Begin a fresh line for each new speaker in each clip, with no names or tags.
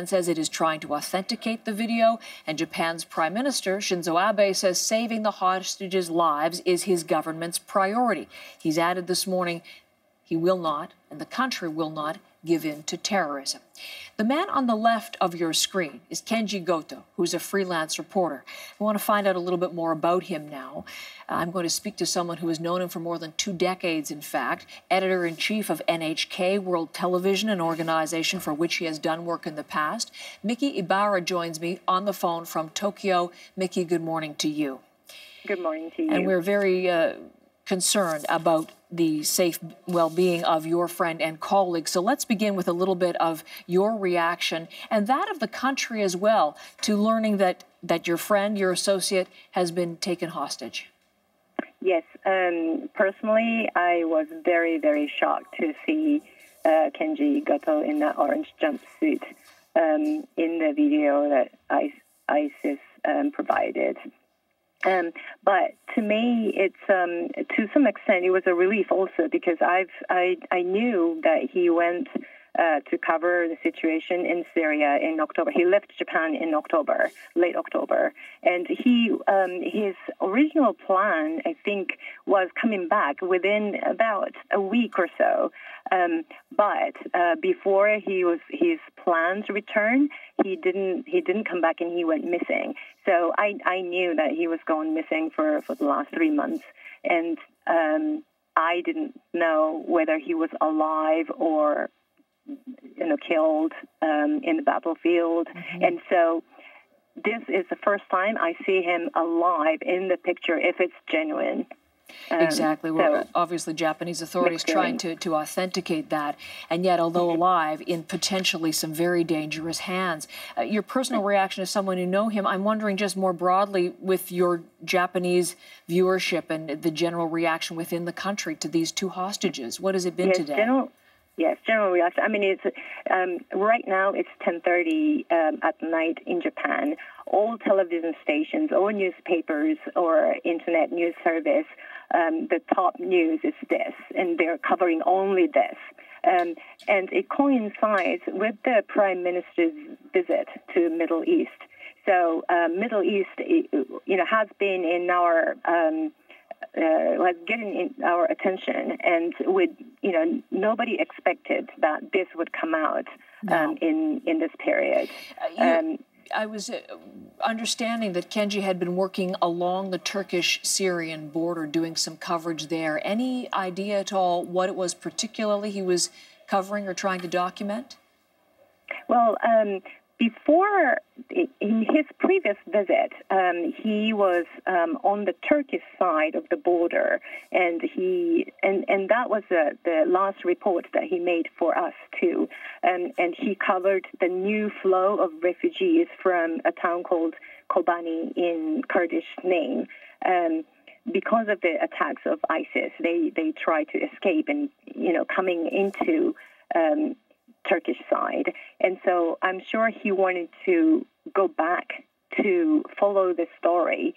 says it is trying to authenticate the video, and Japan's Prime Minister Shinzo Abe says saving the hostages' lives is his government's priority. He's added this morning he will not, and the country will not, give in to terrorism. The man on the left of your screen is Kenji Goto, who's a freelance reporter. We want to find out a little bit more about him now. I'm going to speak to someone who has known him for more than 2 decades, in fact, editor-in-chief of NHK World Television, an organization for which he has done work in the past. Miki Ibarra joins me on the phone from Tokyo. Miki, good morning to you.
Good morning to you.
And we're very concerned about the safe well-being of your friend and colleague. So let's begin with a little bit of your reaction and that of the country as well to learning that your friend, your associate, has been taken hostage.
Yes, personally, I was very, very shocked to see Kenji Goto in that orange jumpsuit in the video that ISIS provided. But to me, it's to some extent it was a relief also because I knew that he went to cover the situation in Syria in October. He left Japan in October, late October, and his original plan, I think, was coming back within about a week or so. But before his plans return, he didn't come back and he went missing. So I knew that he was going missing for the last 3 months, and I didn't know whether he was alive or killed in the battlefield. Mm-hmm. And so this is the first time I see him alive in the picture, if it's genuine.
Exactly. Well, obviously, Japanese authorities trying to authenticate that, and yet, although alive, in potentially some very dangerous hands. Your personal reaction as someone who know him, I'm wondering just more broadly with your Japanese viewership and the general reaction within the country to these 2 hostages. What has it been today?
General reaction. I mean, it's right now it's 10:30 at night in Japan. All television stations, all newspapers or internet news service, the top news is this, and they're covering only this. And it coincides with the Prime Minister's visit to Middle East. So Middle East, has been in our getting in our attention, and nobody expected that this would come out in this period.
I was understanding that Kenji had been working along the Turkish-Syrian border, doing some coverage there. Any idea at all what it was particularly he was covering or trying to document?
Well, before, in his previous visit, he was on the Turkish side of the border, and that was the last report that he made for us too. And he covered the new flow of refugees from a town called Kobani in Kurdish name. Because of the attacks of ISIS, they tried to escape and coming into Turkish side. And so I'm sure he wanted to go back to follow the story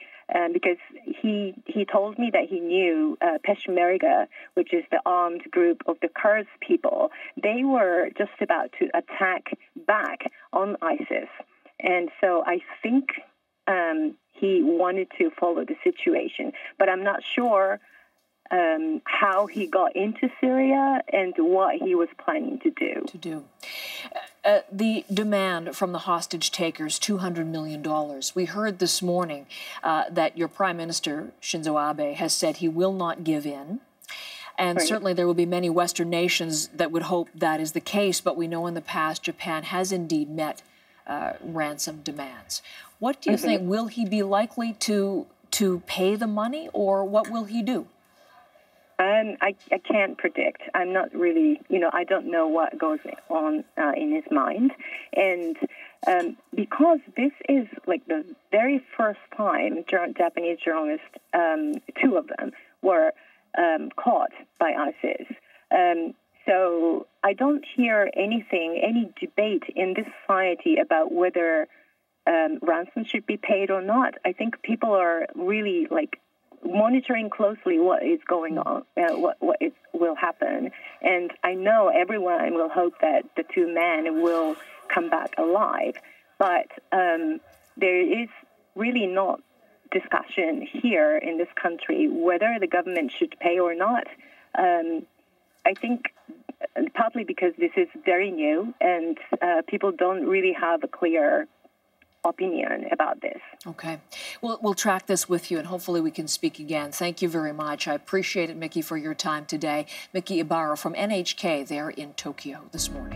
because he told me that he knew Peshmerga, which is the armed group of the Kurds people. They were just about to attack back on ISIS. And so I think he wanted to follow the situation. But I'm not sure how he got into Syria and what he was planning to do.
The demand from the hostage takers, $200 million. We heard this morning that your Prime Minister, Shinzo Abe, has said he will not give in. And certainly there will be many Western nations that would hope that is the case, but we know in the past Japan has indeed met ransom demands. What do you think? Will he be likely to pay the money, or what will he do?
I can't predict. I'm not really, I don't know what goes on in his mind. And because this is like the very first time Japanese journalists, 2 of them, were caught by ISIS. So I don't hear any debate in this society about whether ransom should be paid or not. I think people are really monitoring closely what is going on, what will happen. And I know everyone will hope that the 2 men will come back alive. But there is really not discussion here in this country whether the government should pay or not. I think partly because this is very new and people don't really have a clear opinion about this.
Okay. We'll track this with you, and hopefully we can speak again. Thank you very much. I appreciate it, Miki, for your time today. Miki Ibarra from NHK there in Tokyo this morning.